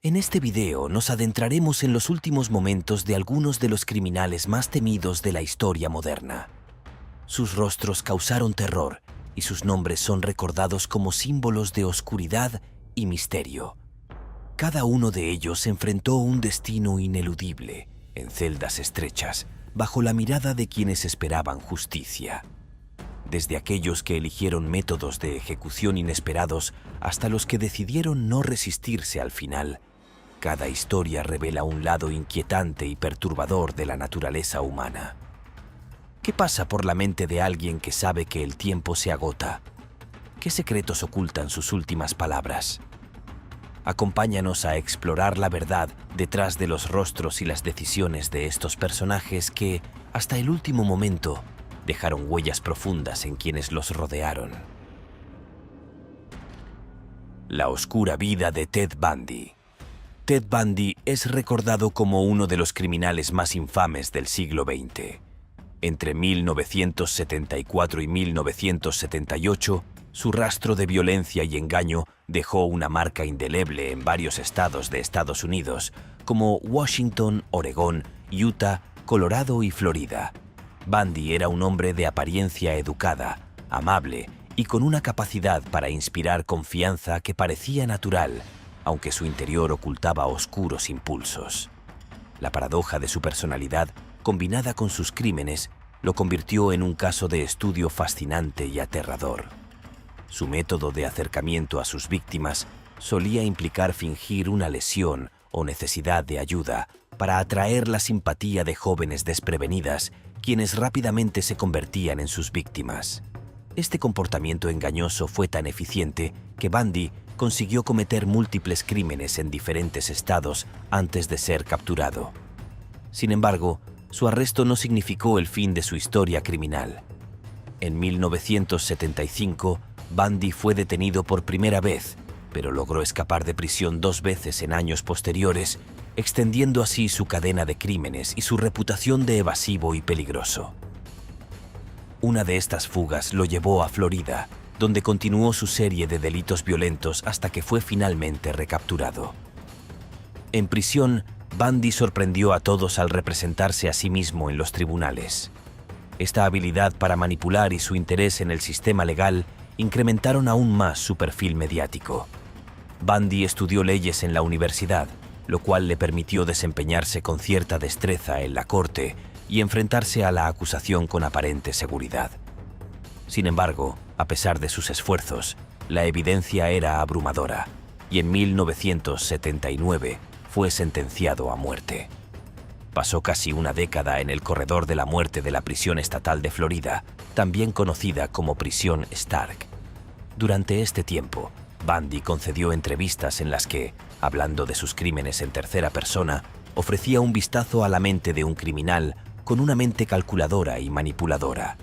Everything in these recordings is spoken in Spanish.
En este video nos adentraremos en los últimos momentos de algunos de los criminales más temidos de la historia moderna. Sus rostros causaron terror y sus nombres son recordados como símbolos de oscuridad y misterio. Cada uno de ellos enfrentó un destino ineludible, en celdas estrechas, bajo la mirada de quienes esperaban justicia. Desde aquellos que eligieron métodos de ejecución inesperados hasta los que decidieron no resistirse al final, cada historia revela un lado inquietante y perturbador de la naturaleza humana. ¿Qué pasa por la mente de alguien que sabe que el tiempo se agota? ¿Qué secretos ocultan sus últimas palabras? Acompáñanos a explorar la verdad detrás de los rostros y las decisiones de estos personajes que, hasta el último momento, dejaron huellas profundas en quienes los rodearon. La oscura vida de Ted Bundy. Ted Bundy es recordado como uno de los criminales más infames del siglo XX. Entre 1974 y 1978, su rastro de violencia y engaño dejó una marca indeleble en varios estados de Estados Unidos, como Washington, Oregón, Utah, Colorado y Florida. Bundy era un hombre de apariencia educada, amable y con una capacidad para inspirar confianza que parecía natural, aunque su interior ocultaba oscuros impulsos. La paradoja de su personalidad, combinada con sus crímenes, lo convirtió en un caso de estudio fascinante y aterrador. Su método de acercamiento a sus víctimas solía implicar fingir una lesión o necesidad de ayuda para atraer la simpatía de jóvenes desprevenidas, quienes rápidamente se convertían en sus víctimas. Este comportamiento engañoso fue tan eficiente que Bundy consiguió cometer múltiples crímenes en diferentes estados antes de ser capturado. Sin embargo, su arresto no significó el fin de su historia criminal. En 1975, Bundy fue detenido por primera vez, pero logró escapar de prisión 2 veces en años posteriores, extendiendo así su cadena de crímenes y su reputación de evasivo y peligroso. Una de estas fugas lo llevó a Florida, donde continuó su serie de delitos violentos hasta que fue finalmente recapturado. En prisión, Bundy sorprendió a todos al representarse a sí mismo en los tribunales. Esta habilidad para manipular y su interés en el sistema legal incrementaron aún más su perfil mediático. Bundy estudió leyes en la universidad, lo cual le permitió desempeñarse con cierta destreza en la corte y enfrentarse a la acusación con aparente seguridad. Sin embargo, a pesar de sus esfuerzos, la evidencia era abrumadora y en 1979 fue sentenciado a muerte. Pasó casi una década en el corredor de la muerte de la prisión estatal de Florida, también conocida como Prisión Stark. Durante este tiempo, Bundy concedió entrevistas en las que, hablando de sus crímenes en tercera persona, ofrecía un vistazo a la mente de un criminal con una mente calculadora y manipuladora.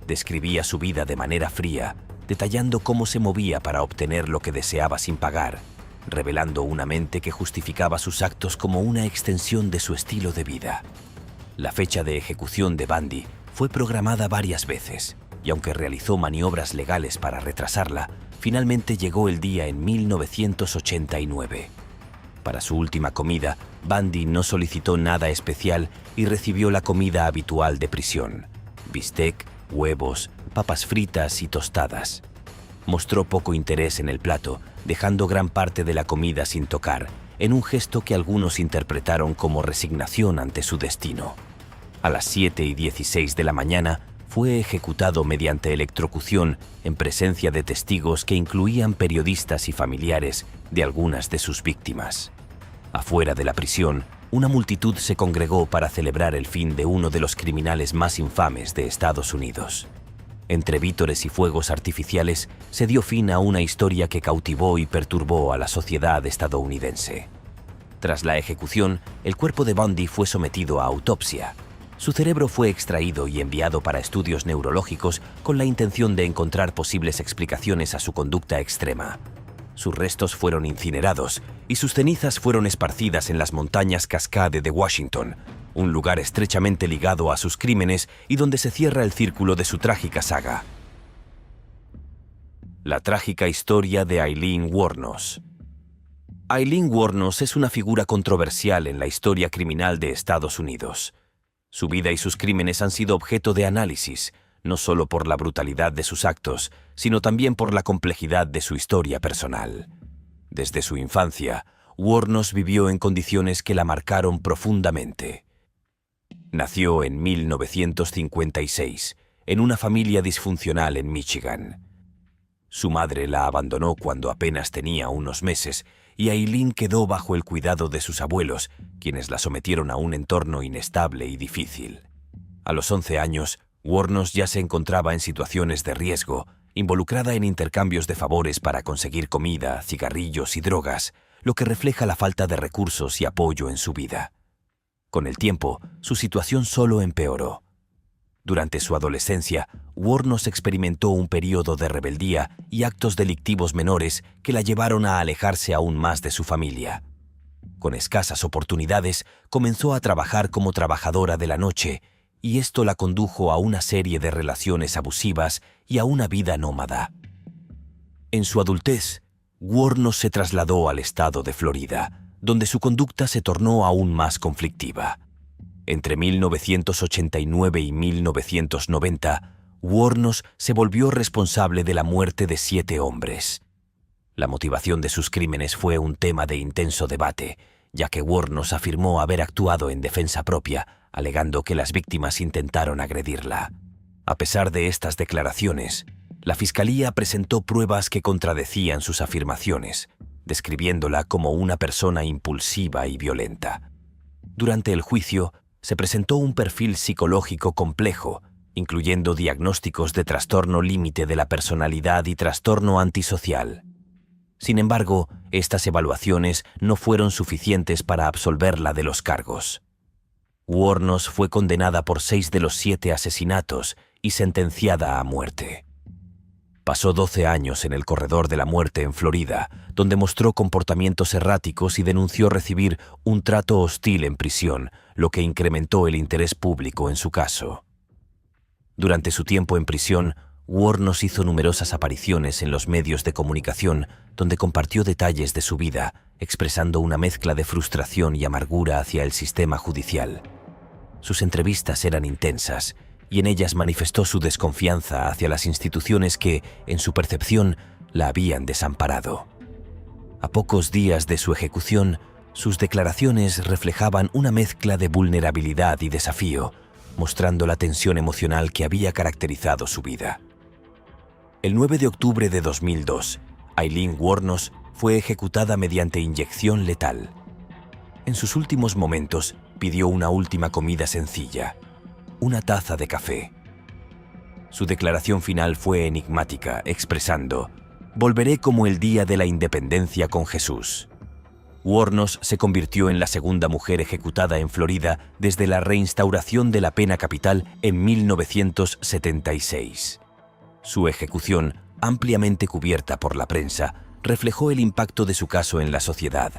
Describía su vida de manera fría, detallando cómo se movía para obtener lo que deseaba sin pagar, revelando una mente que justificaba sus actos como una extensión de su estilo de vida. La fecha de ejecución de Bundy fue programada varias veces, y aunque realizó maniobras legales para retrasarla, finalmente llegó el día en 1989. Para su última comida, Bundy no solicitó nada especial y recibió la comida habitual de prisión: bistec, huevos, papas fritas y tostadas. Mostró poco interés en el plato, dejando gran parte de la comida sin tocar, en un gesto que algunos interpretaron como resignación ante su destino. A las 7:16 de la mañana, fue ejecutado mediante electrocución en presencia de testigos que incluían periodistas y familiares de algunas de sus víctimas. Afuera de la prisión, una multitud se congregó para celebrar el fin de uno de los criminales más infames de Estados Unidos. Entre vítores y fuegos artificiales se dio fin a una historia que cautivó y perturbó a la sociedad estadounidense. Tras la ejecución, el cuerpo de Bundy fue sometido a autopsia. Su cerebro fue extraído y enviado para estudios neurológicos con la intención de encontrar posibles explicaciones a su conducta extrema. Sus restos fueron incinerados y sus cenizas fueron esparcidas en las montañas Cascade de Washington, un lugar estrechamente ligado a sus crímenes y donde se cierra el círculo de su trágica saga. La trágica historia de Aileen Wuornos. Aileen Wuornos es una figura controversial en la historia criminal de Estados Unidos. Su vida y sus crímenes han sido objeto de análisis, no solo por la brutalidad de sus actos, sino también por la complejidad de su historia personal. Desde su infancia, Wuornos vivió en condiciones que la marcaron profundamente. Nació en 1956, en una familia disfuncional en Michigan. Su madre la abandonó cuando apenas tenía unos meses y Aileen quedó bajo el cuidado de sus abuelos, quienes la sometieron a un entorno inestable y difícil. A los 11 años, Wuornos ya se encontraba en situaciones de riesgo, involucrada en intercambios de favores para conseguir comida, cigarrillos y drogas, lo que refleja la falta de recursos y apoyo en su vida. Con el tiempo, su situación solo empeoró. Durante su adolescencia, Wuornos experimentó un periodo de rebeldía y actos delictivos menores que la llevaron a alejarse aún más de su familia. Con escasas oportunidades, comenzó a trabajar como trabajadora de la noche, y esto la condujo a una serie de relaciones abusivas y a una vida nómada. En su adultez, Wuornos se trasladó al estado de Florida, donde su conducta se tornó aún más conflictiva. Entre 1989 y 1990, Wuornos se volvió responsable de la muerte de 7 hombres. La motivación de sus crímenes fue un tema de intenso debate, ya que Wuornos afirmó haber actuado en defensa propia, alegando que las víctimas intentaron agredirla. A pesar de estas declaraciones, la Fiscalía presentó pruebas que contradecían sus afirmaciones, describiéndola como una persona impulsiva y violenta. Durante el juicio, se presentó un perfil psicológico complejo, incluyendo diagnósticos de trastorno límite de la personalidad y trastorno antisocial. Sin embargo, estas evaluaciones no fueron suficientes para absolverla de los cargos. Wuornos fue condenada por 6 de los 7 asesinatos y sentenciada a muerte. Pasó 12 años en el corredor de la muerte en Florida, donde mostró comportamientos erráticos y denunció recibir un trato hostil en prisión, lo que incrementó el interés público en su caso. Durante su tiempo en prisión, Wuornos hizo numerosas apariciones en los medios de comunicación, donde compartió detalles de su vida, expresando una mezcla de frustración y amargura hacia el sistema judicial. Sus entrevistas eran intensas, y en ellas manifestó su desconfianza hacia las instituciones que, en su percepción, la habían desamparado. A pocos días de su ejecución, sus declaraciones reflejaban una mezcla de vulnerabilidad y desafío, mostrando la tensión emocional que había caracterizado su vida. El 9 de octubre de 2002, Aileen Wuornos fue ejecutada mediante inyección letal. En sus últimos momentos, pidió una última comida sencilla: una taza de café. Su declaración final fue enigmática, expresando: «Volveré como el día de la independencia con Jesús». Wuornos se convirtió en la segunda mujer ejecutada en Florida desde la reinstauración de la pena capital en 1976. Su ejecución, ampliamente cubierta por la prensa, reflejó el impacto de su caso en la sociedad.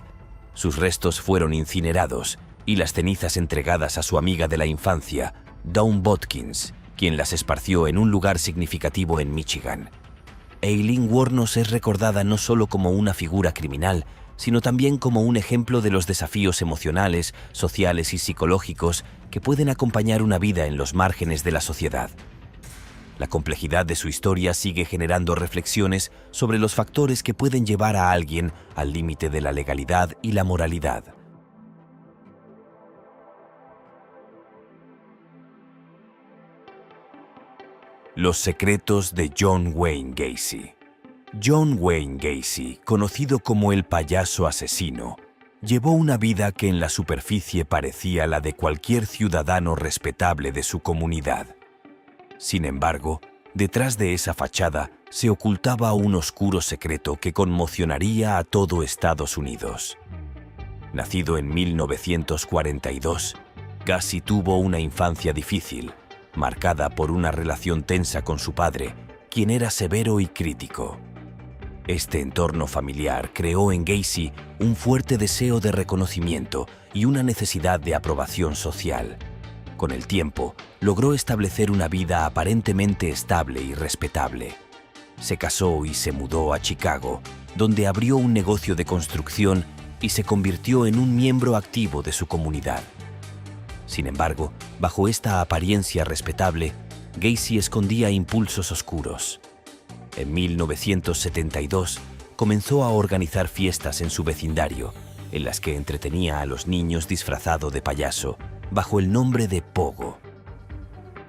Sus restos fueron incinerados y las cenizas entregadas a su amiga de la infancia, Dawn Botkins, quien las esparció en un lugar significativo en Michigan. Aileen Wuornos es recordada no solo como una figura criminal, sino también como un ejemplo de los desafíos emocionales, sociales y psicológicos que pueden acompañar una vida en los márgenes de la sociedad. La complejidad de su historia sigue generando reflexiones sobre los factores que pueden llevar a alguien al límite de la legalidad y la moralidad. Los secretos de John Wayne Gacy. John Wayne Gacy, conocido como el payaso asesino, llevó una vida que en la superficie parecía la de cualquier ciudadano respetable de su comunidad. Sin embargo, detrás de esa fachada se ocultaba un oscuro secreto que conmocionaría a todo Estados Unidos. Nacido en 1942, Gacy tuvo una infancia difícil, marcada por una relación tensa con su padre, quien era severo y crítico. Este entorno familiar creó en Gacy un fuerte deseo de reconocimiento y una necesidad de aprobación social. Con el tiempo, logró establecer una vida aparentemente estable y respetable. Se casó y se mudó a Chicago, donde abrió un negocio de construcción y se convirtió en un miembro activo de su comunidad. Sin embargo, bajo esta apariencia respetable, Gacy escondía impulsos oscuros. En 1972, comenzó a organizar fiestas en su vecindario, en las que entretenía a los niños disfrazado de payaso, bajo el nombre de Pogo.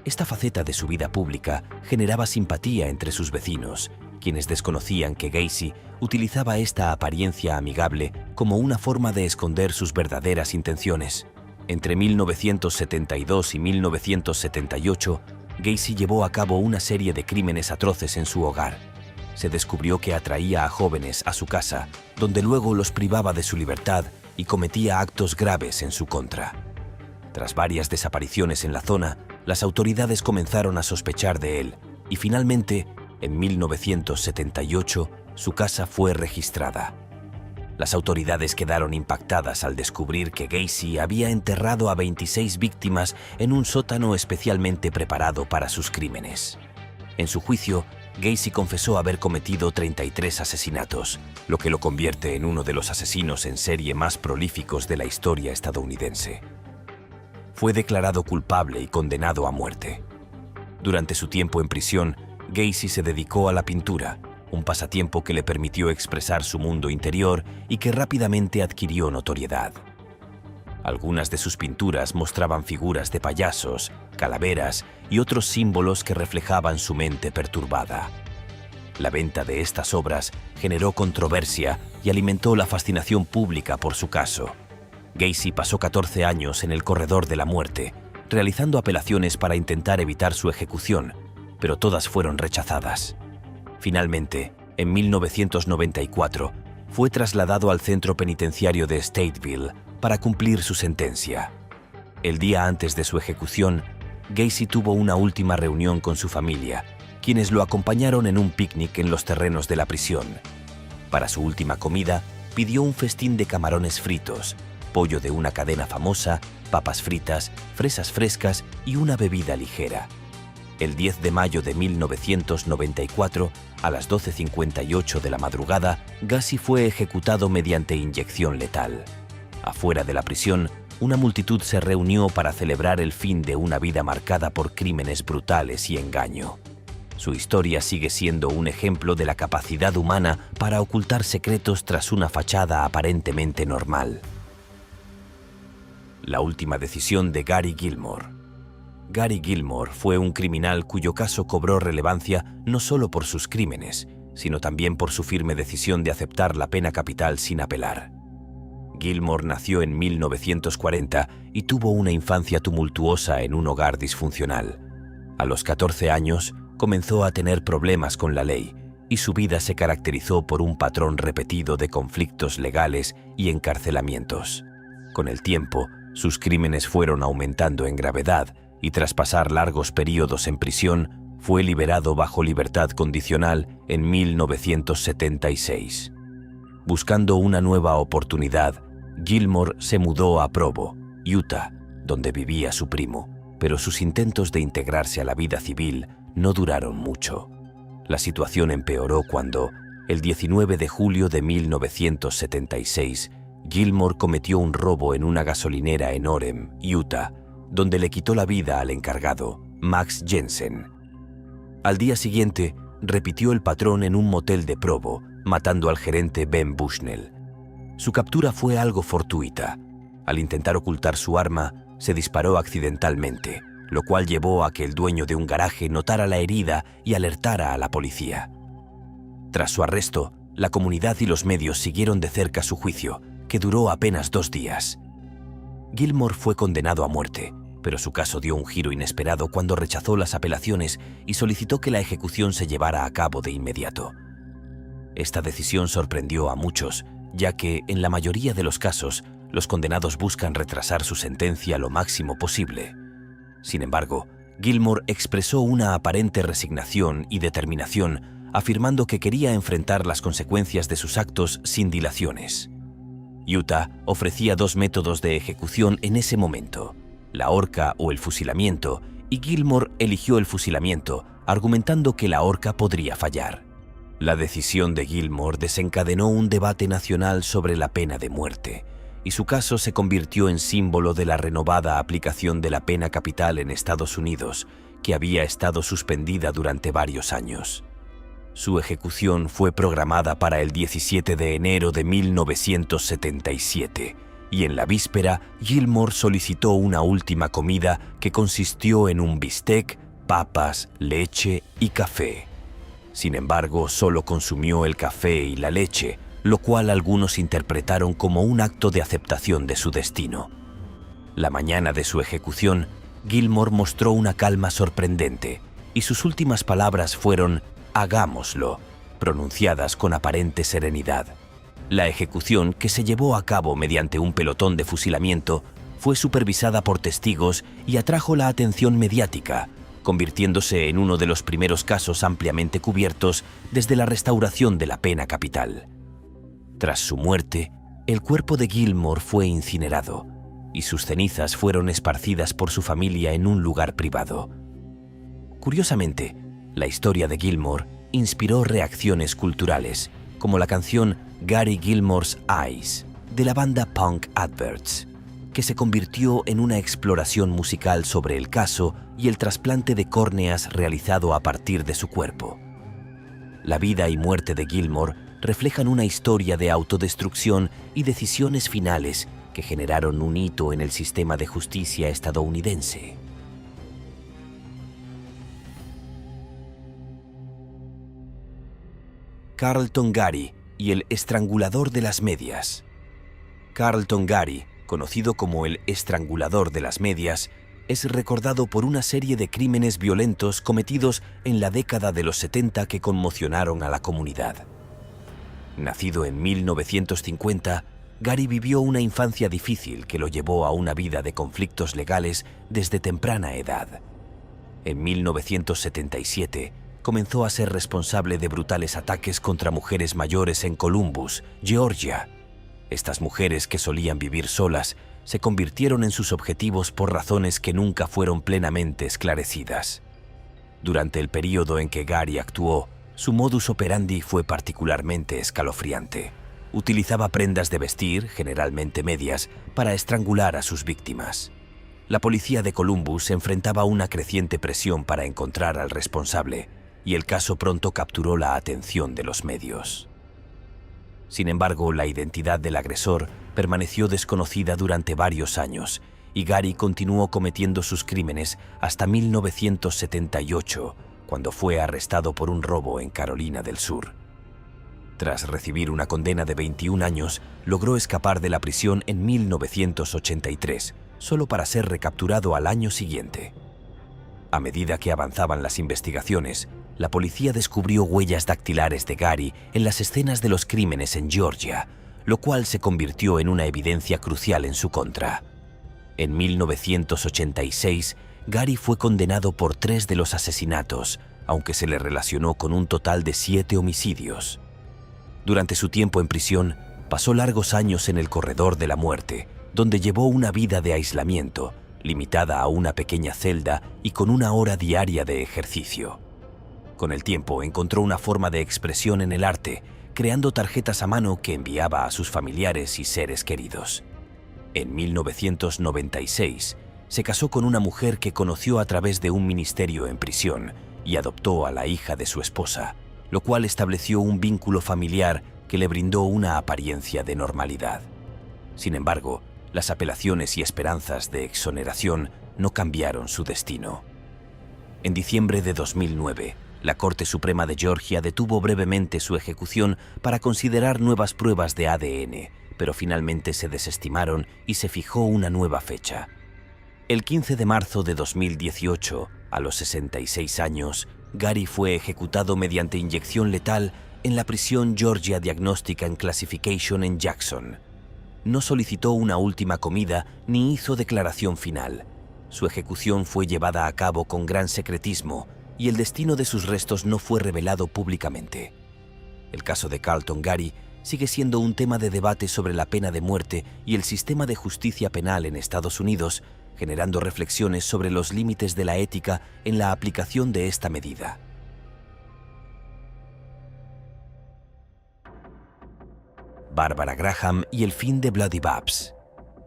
Esta faceta de su vida pública generaba simpatía entre sus vecinos, quienes desconocían que Gacy utilizaba esta apariencia amigable como una forma de esconder sus verdaderas intenciones. Entre 1972 y 1978, Gacy llevó a cabo una serie de crímenes atroces en su hogar. Se descubrió que atraía a jóvenes a su casa, donde luego los privaba de su libertad y cometía actos graves en su contra. Tras varias desapariciones en la zona, las autoridades comenzaron a sospechar de él y finalmente, en 1978, su casa fue registrada. Las autoridades quedaron impactadas al descubrir que Gacy había enterrado a 26 víctimas en un sótano especialmente preparado para sus crímenes. En su juicio, Gacy confesó haber cometido 33 asesinatos, lo que lo convierte en uno de los asesinos en serie más prolíficos de la historia estadounidense. Fue declarado culpable y condenado a muerte. Durante su tiempo en prisión, Gacy se dedicó a la pintura, un pasatiempo que le permitió expresar su mundo interior y que rápidamente adquirió notoriedad. Algunas de sus pinturas mostraban figuras de payasos, calaveras y otros símbolos que reflejaban su mente perturbada. La venta de estas obras generó controversia y alimentó la fascinación pública por su caso. Gacy pasó 14 años en el corredor de la muerte, realizando apelaciones para intentar evitar su ejecución, pero todas fueron rechazadas. Finalmente, en 1994, fue trasladado al centro penitenciario de Stateville para cumplir su sentencia. El día antes de su ejecución, Gacy tuvo una última reunión con su familia, quienes lo acompañaron en un picnic en los terrenos de la prisión. Para su última comida, pidió un festín de camarones fritos, pollo de una cadena famosa, papas fritas, fresas frescas y una bebida ligera. El 10 de mayo de 1994, a las 12:58 de la madrugada, Gacy fue ejecutado mediante inyección letal. Afuera de la prisión, una multitud se reunió para celebrar el fin de una vida marcada por crímenes brutales y engaño. Su historia sigue siendo un ejemplo de la capacidad humana para ocultar secretos tras una fachada aparentemente normal. La última decisión de Gary Gilmore. Gary Gilmore fue un criminal cuyo caso cobró relevancia no solo por sus crímenes, sino también por su firme decisión de aceptar la pena capital sin apelar. Gilmore nació en 1940 y tuvo una infancia tumultuosa en un hogar disfuncional. A los 14 años, comenzó a tener problemas con la ley y su vida se caracterizó por un patrón repetido de conflictos legales y encarcelamientos. Con el tiempo, sus crímenes fueron aumentando en gravedad y tras pasar largos periodos en prisión, fue liberado bajo libertad condicional en 1976. Buscando una nueva oportunidad, Gilmore se mudó a Provo, Utah, donde vivía su primo, pero sus intentos de integrarse a la vida civil no duraron mucho. La situación empeoró cuando, el 19 de julio de 1976, Gilmore cometió un robo en una gasolinera en Orem, Utah, donde le quitó la vida al encargado, Max Jensen. Al día siguiente, repitió el patrón en un motel de Provo, matando al gerente Ben Bushnell. Su captura fue algo fortuita. Al intentar ocultar su arma, se disparó accidentalmente, lo cual llevó a que el dueño de un garaje notara la herida y alertara a la policía. Tras su arresto, la comunidad y los medios siguieron de cerca su juicio, que duró apenas 2 días. Gilmore fue condenado a muerte, pero su caso dio un giro inesperado cuando rechazó las apelaciones y solicitó que la ejecución se llevara a cabo de inmediato. Esta decisión sorprendió a muchos, ya que, en la mayoría de los casos, los condenados buscan retrasar su sentencia lo máximo posible. Sin embargo, Gilmore expresó una aparente resignación y determinación, afirmando que quería enfrentar las consecuencias de sus actos sin dilaciones. Utah ofrecía 2 métodos de ejecución en ese momento, la horca o el fusilamiento, y Gilmore eligió el fusilamiento, argumentando que la horca podría fallar. La decisión de Gilmore desencadenó un debate nacional sobre la pena de muerte, y su caso se convirtió en símbolo de la renovada aplicación de la pena capital en Estados Unidos, que había estado suspendida durante varios años. Su ejecución fue programada para el 17 de enero de 1977, y en la víspera Gilmore solicitó una última comida que consistió en un bistec, papas, leche y café. Sin embargo, solo consumió el café y la leche, lo cual algunos interpretaron como un acto de aceptación de su destino. La mañana de su ejecución, Gilmore mostró una calma sorprendente, y sus últimas palabras fueron «hagámoslo», pronunciadas con aparente serenidad. La ejecución, que se llevó a cabo mediante un pelotón de fusilamiento, fue supervisada por testigos y atrajo la atención mediática, convirtiéndose en uno de los primeros casos ampliamente cubiertos desde la restauración de la pena capital. Tras su muerte, el cuerpo de Gilmore fue incinerado y sus cenizas fueron esparcidas por su familia en un lugar privado. Curiosamente, la historia de Gilmore inspiró reacciones culturales, como la canción Gary Gilmore's Eyes, de la banda punk Adverts, que se convirtió en una exploración musical sobre el caso y el trasplante de córneas realizado a partir de su cuerpo. La vida y muerte de Gilmore reflejan una historia de autodestrucción y decisiones finales que generaron un hito en el sistema de justicia estadounidense. Carlton Gary y el estrangulador de las medias. Carlton Gary, conocido como el estrangulador de las medias, es recordado por una serie de crímenes violentos cometidos en la década de los 70 que conmocionaron a la comunidad. Nacido en 1950, Gary vivió una infancia difícil que lo llevó a una vida de conflictos legales desde temprana edad. En 1977, comenzó a ser responsable de brutales ataques contra mujeres mayores en Columbus, Georgia. Estas mujeres, que solían vivir solas, se convirtieron en sus objetivos por razones que nunca fueron plenamente esclarecidas. Durante el período en que Gary actuó, su modus operandi fue particularmente escalofriante. Utilizaba prendas de vestir, generalmente medias, para estrangular a sus víctimas. La policía de Columbus enfrentaba una creciente presión para encontrar al responsable, y el caso pronto capturó la atención de los medios. Sin embargo, la identidad del agresor permaneció desconocida durante varios años, y Gary continuó cometiendo sus crímenes hasta 1978, cuando fue arrestado por un robo en Carolina del Sur. Tras recibir una condena de 21 años, logró escapar de la prisión en 1983, solo para ser recapturado al año siguiente. A medida que avanzaban las investigaciones, la policía descubrió huellas dactilares de Gary en las escenas de los crímenes en Georgia, lo cual se convirtió en una evidencia crucial en su contra. En 1986, Gary fue condenado por 3 de los asesinatos, aunque se le relacionó con un total de 7 homicidios. Durante su tiempo en prisión, pasó largos años en el corredor de la muerte, donde llevó una vida de aislamiento, limitada a una pequeña celda y con 1 hora diaria de ejercicio. Con el tiempo encontró una forma de expresión en el arte, creando tarjetas a mano que enviaba a sus familiares y seres queridos. En 1996, se casó con una mujer que conoció a través de un ministerio en prisión y adoptó a la hija de su esposa, lo cual estableció un vínculo familiar que le brindó una apariencia de normalidad. Sin embargo, las apelaciones y esperanzas de exoneración no cambiaron su destino. En diciembre de 2009, la Corte Suprema de Georgia detuvo brevemente su ejecución para considerar nuevas pruebas de ADN, pero finalmente se desestimaron y se fijó una nueva fecha. El 15 de marzo de 2018, a los 66 años, Gary fue ejecutado mediante inyección letal en la prisión Georgia Diagnostic and Classification en Jackson. No solicitó una última comida ni hizo declaración final. Su ejecución fue llevada a cabo con gran secretismo y el destino de sus restos no fue revelado públicamente. El caso de Carlton Gary sigue siendo un tema de debate sobre la pena de muerte y el sistema de justicia penal en Estados Unidos, generando reflexiones sobre los límites de la ética en la aplicación de esta medida. Barbara Graham y el fin de Bloody Babs.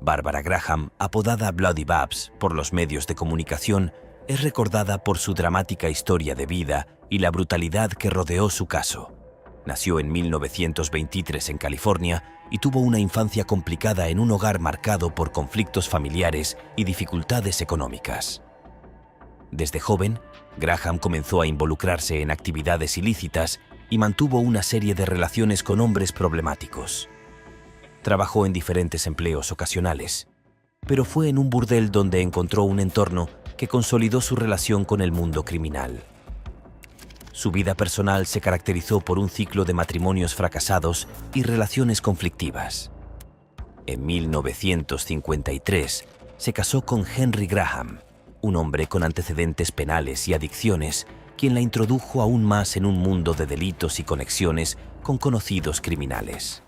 Barbara Graham, apodada Bloody Babs por los medios de comunicación, es recordada por su dramática historia de vida y la brutalidad que rodeó su caso. Nació en 1923 en California y tuvo una infancia complicada en un hogar marcado por conflictos familiares y dificultades económicas. Desde joven, Graham comenzó a involucrarse en actividades ilícitas y mantuvo una serie de relaciones con hombres problemáticos. Trabajó en diferentes empleos ocasionales, pero fue en un burdel donde encontró un entorno que consolidó su relación con el mundo criminal. Su vida personal se caracterizó por un ciclo de matrimonios fracasados y relaciones conflictivas. En 1953 se casó con Henry Graham, un hombre con antecedentes penales y adicciones, quien la introdujo aún más en un mundo de delitos y conexiones con conocidos criminales.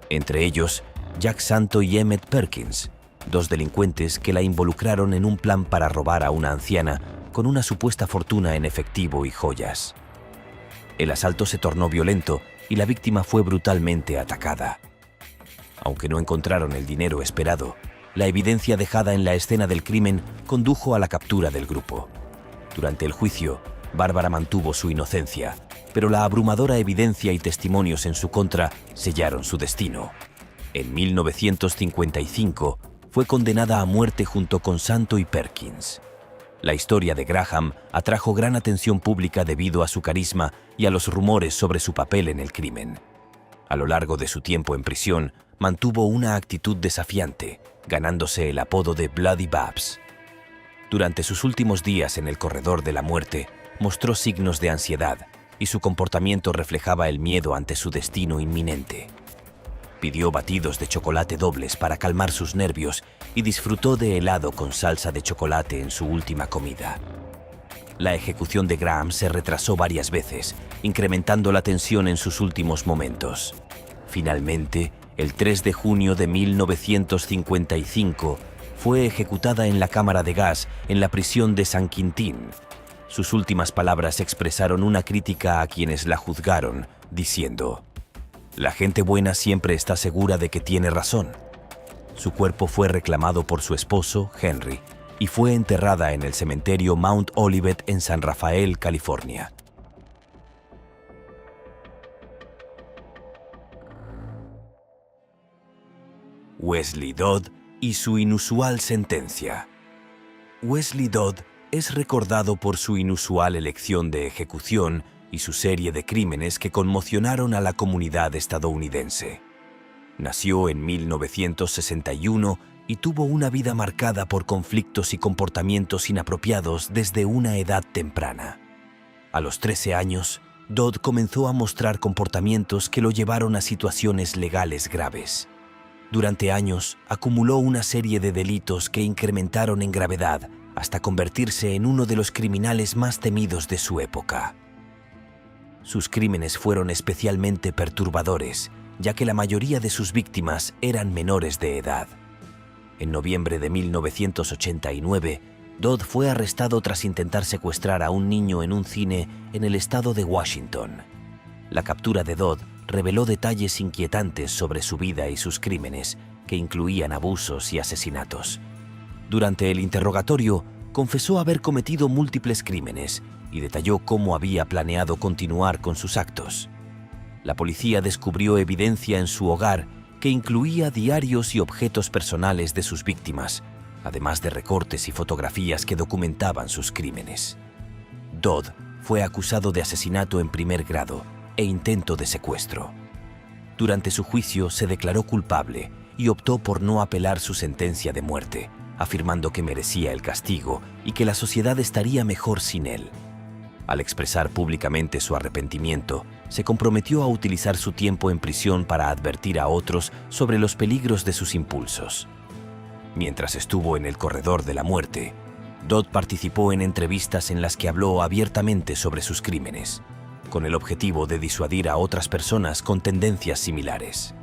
Entre ellos, Jack Santo y Emmett Perkins, dos delincuentes que la involucraron en un plan para robar a una anciana con una supuesta fortuna en efectivo y joyas. El asalto se tornó violento y la víctima fue brutalmente atacada. Aunque no encontraron el dinero esperado, la evidencia dejada en la escena del crimen condujo a la captura del grupo. Durante el juicio, Bárbara mantuvo su inocencia, pero la abrumadora evidencia y testimonios en su contra sellaron su destino. En 1955 fue condenada a muerte junto con Santo y Perkins. La historia de Graham atrajo gran atención pública debido a su carisma y a los rumores sobre su papel en el crimen. A lo largo de su tiempo en prisión, mantuvo una actitud desafiante, ganándose el apodo de Bloody Babs. Durante sus últimos días en el corredor de la muerte, mostró signos de ansiedad y su comportamiento reflejaba el miedo ante su destino inminente. Pidió batidos de chocolate dobles para calmar sus nervios y disfrutó de helado con salsa de chocolate en su última comida. La ejecución de Graham se retrasó varias veces, incrementando la tensión en sus últimos momentos. Finalmente, el 3 de junio de 1955, fue ejecutada en la cámara de gas en la prisión de San Quintín. Sus últimas palabras expresaron una crítica a quienes la juzgaron, diciendo: «La gente buena siempre está segura de que tiene razón». Su cuerpo fue reclamado por su esposo, Henry, y fue enterrada en el cementerio Mount Olivet en San Rafael, California. Wesley Dodd y su inusual sentencia. Wesley Dodd es recordado por su inusual elección de ejecución y su serie de crímenes que conmocionaron a la comunidad estadounidense. Nació en 1961 y tuvo una vida marcada por conflictos y comportamientos inapropiados desde una edad temprana. A los 13 años, Dodd comenzó a mostrar comportamientos que lo llevaron a situaciones legales graves. Durante años, acumuló una serie de delitos que incrementaron en gravedad hasta convertirse en uno de los criminales más temidos de su época. Sus crímenes fueron especialmente perturbadores, ya que la mayoría de sus víctimas eran menores de edad. En noviembre de 1989, Dodd fue arrestado tras intentar secuestrar a un niño en un cine en el estado de Washington. La captura de Dodd reveló detalles inquietantes sobre su vida y sus crímenes, que incluían abusos y asesinatos. Durante el interrogatorio, confesó haber cometido múltiples crímenes y detalló cómo había planeado continuar con sus actos. La policía descubrió evidencia en su hogar que incluía diarios y objetos personales de sus víctimas, además de recortes y fotografías que documentaban sus crímenes. Dodd fue acusado de asesinato en primer grado e intento de secuestro. Durante su juicio se declaró culpable y optó por no apelar su sentencia de muerte, afirmando que merecía el castigo y que la sociedad estaría mejor sin él. Al expresar públicamente su arrepentimiento, se comprometió a utilizar su tiempo en prisión para advertir a otros sobre los peligros de sus impulsos. Mientras estuvo en el corredor de la muerte, Dodd participó en entrevistas en las que habló abiertamente sobre sus crímenes, con el objetivo de disuadir a otras personas con tendencias similares.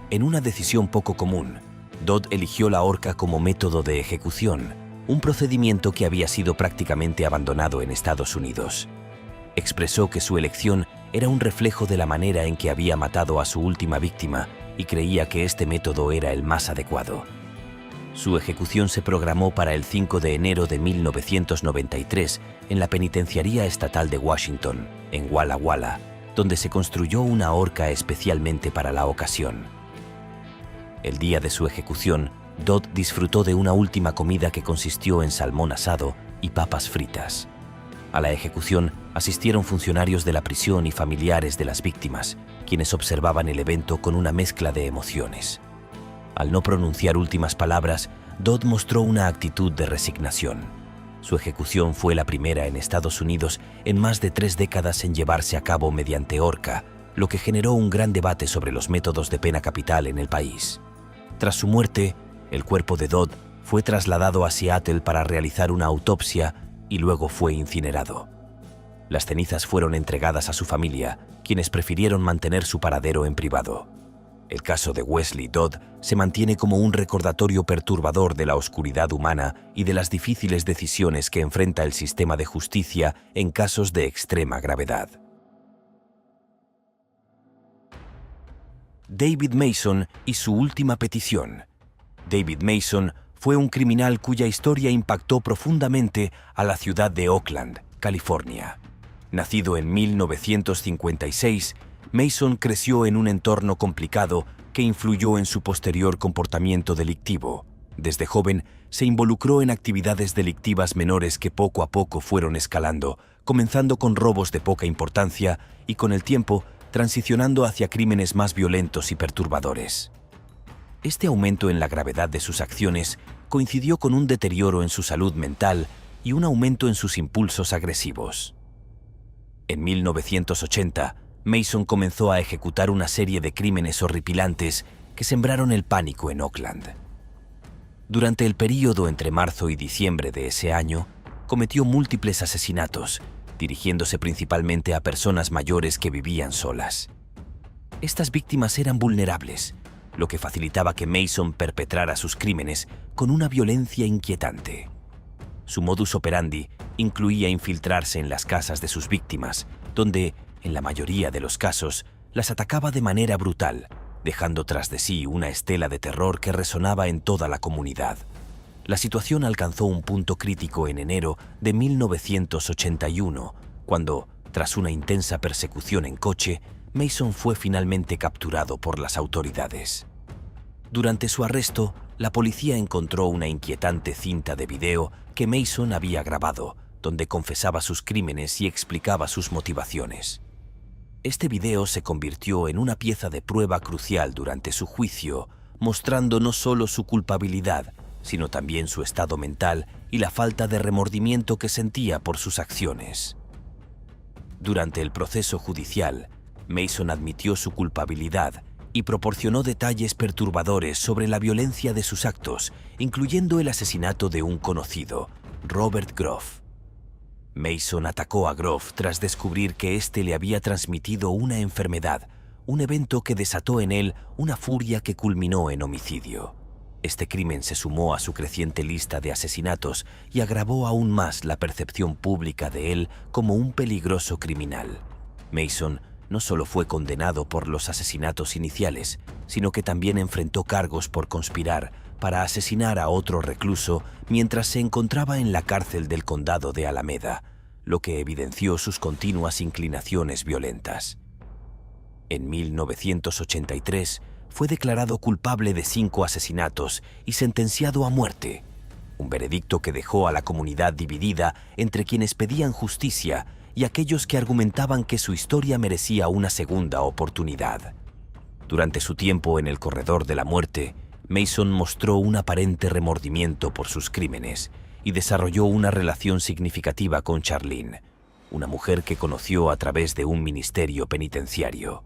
En una decisión poco común, Dodd eligió la horca como método de ejecución, un procedimiento que había sido prácticamente abandonado en Estados Unidos. Expresó que su elección era un reflejo de la manera en que había matado a su última víctima y creía que este método era el más adecuado. Su ejecución se programó para el 5 de enero de 1993 en la Penitenciaría Estatal de Washington, en Walla Walla, donde se construyó una horca especialmente para la ocasión. El día de su ejecución, Dodd disfrutó de una última comida que consistió en salmón asado y papas fritas. A la ejecución asistieron funcionarios de la prisión y familiares de las víctimas, quienes observaban el evento con una mezcla de emociones. Al no pronunciar últimas palabras, Dodd mostró una actitud de resignación. Su ejecución fue la primera en Estados Unidos en más de 3 décadas en llevarse a cabo mediante horca, lo que generó un gran debate sobre los métodos de pena capital en el país. Tras su muerte, el cuerpo de Dodd fue trasladado a Seattle para realizar una autopsia y luego fue incinerado. Las cenizas fueron entregadas a su familia, quienes prefirieron mantener su paradero en privado. El caso de Wesley Dodd se mantiene como un recordatorio perturbador de la oscuridad humana y de las difíciles decisiones que enfrenta el sistema de justicia en casos de extrema gravedad. David Mason y su última petición. David Mason fue un criminal cuya historia impactó profundamente a la ciudad de Oakland, California. Nacido en 1956, Mason creció en un entorno complicado que influyó en su posterior comportamiento delictivo. Desde joven, se involucró en actividades delictivas menores que poco a poco fueron escalando, comenzando con robos de poca importancia y con el tiempo transicionando hacia crímenes más violentos y perturbadores. Este aumento en la gravedad de sus acciones coincidió con un deterioro en su salud mental y un aumento en sus impulsos agresivos. En 1980, Mason comenzó a ejecutar una serie de crímenes horripilantes que sembraron el pánico en Oakland. Durante el período entre marzo y diciembre de ese año, cometió múltiples asesinatos, dirigiéndose principalmente a personas mayores que vivían solas. Estas víctimas eran vulnerables, lo que facilitaba que Mason perpetrara sus crímenes con una violencia inquietante. Su modus operandi incluía infiltrarse en las casas de sus víctimas, donde, en la mayoría de los casos, las atacaba de manera brutal, dejando tras de sí una estela de terror que resonaba en toda la comunidad. La situación alcanzó un punto crítico en enero de 1981, cuando, tras una intensa persecución en coche, Mason fue finalmente capturado por las autoridades. Durante su arresto, la policía encontró una inquietante cinta de video que Mason había grabado, donde confesaba sus crímenes y explicaba sus motivaciones. Este video se convirtió en una pieza de prueba crucial durante su juicio, mostrando no solo su culpabilidad, sino también su estado mental y la falta de remordimiento que sentía por sus acciones. Durante el proceso judicial, Mason admitió su culpabilidad y proporcionó detalles perturbadores sobre la violencia de sus actos, incluyendo el asesinato de un conocido, Robert Groff. Mason atacó a Groff tras descubrir que éste le había transmitido una enfermedad, un evento que desató en él una furia que culminó en homicidio. Este crimen se sumó a su creciente lista de asesinatos y agravó aún más la percepción pública de él como un peligroso criminal. Mason no solo fue condenado por los asesinatos iniciales, sino que también enfrentó cargos por conspirar para asesinar a otro recluso mientras se encontraba en la cárcel del condado de Alameda, lo que evidenció sus continuas inclinaciones violentas. En 1983 fue declarado culpable de 5 asesinatos y sentenciado a muerte, un veredicto que dejó a la comunidad dividida entre quienes pedían justicia y aquellos que argumentaban que su historia merecía una segunda oportunidad. Durante su tiempo en el corredor de la muerte, Mason mostró un aparente remordimiento por sus crímenes y desarrolló una relación significativa con Charlene, una mujer que conoció a través de un ministerio penitenciario.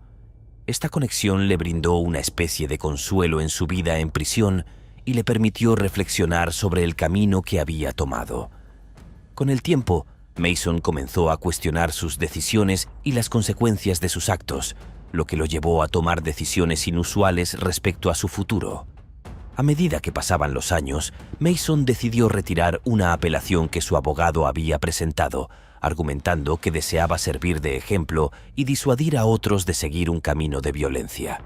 Esta conexión le brindó una especie de consuelo en su vida en prisión y le permitió reflexionar sobre el camino que había tomado. Con el tiempo, Mason comenzó a cuestionar sus decisiones y las consecuencias de sus actos, lo que lo llevó a tomar decisiones inusuales respecto a su futuro. A medida que pasaban los años, Mason decidió retirar una apelación que su abogado había presentado, argumentando que deseaba servir de ejemplo y disuadir a otros de seguir un camino de violencia.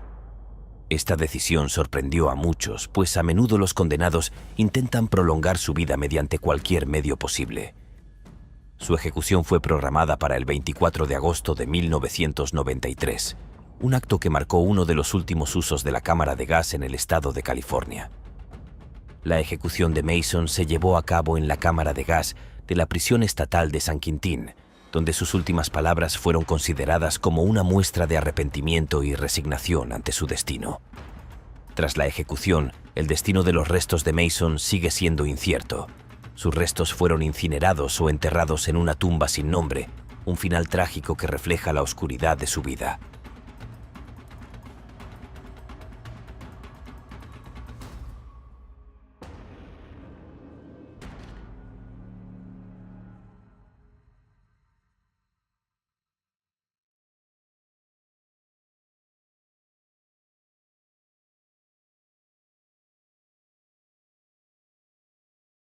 Esta decisión sorprendió a muchos, pues a menudo los condenados intentan prolongar su vida mediante cualquier medio posible. Su ejecución fue programada para el 24 de agosto de 1993, un acto que marcó uno de los últimos usos de la cámara de gas en el estado de California. La ejecución de Mason se llevó a cabo en la cámara de gas de la prisión estatal de San Quintín, donde sus últimas palabras fueron consideradas como una muestra de arrepentimiento y resignación ante su destino. Tras la ejecución, el destino de los restos de Mason sigue siendo incierto. Sus restos fueron incinerados o enterrados en una tumba sin nombre, un final trágico que refleja la oscuridad de su vida.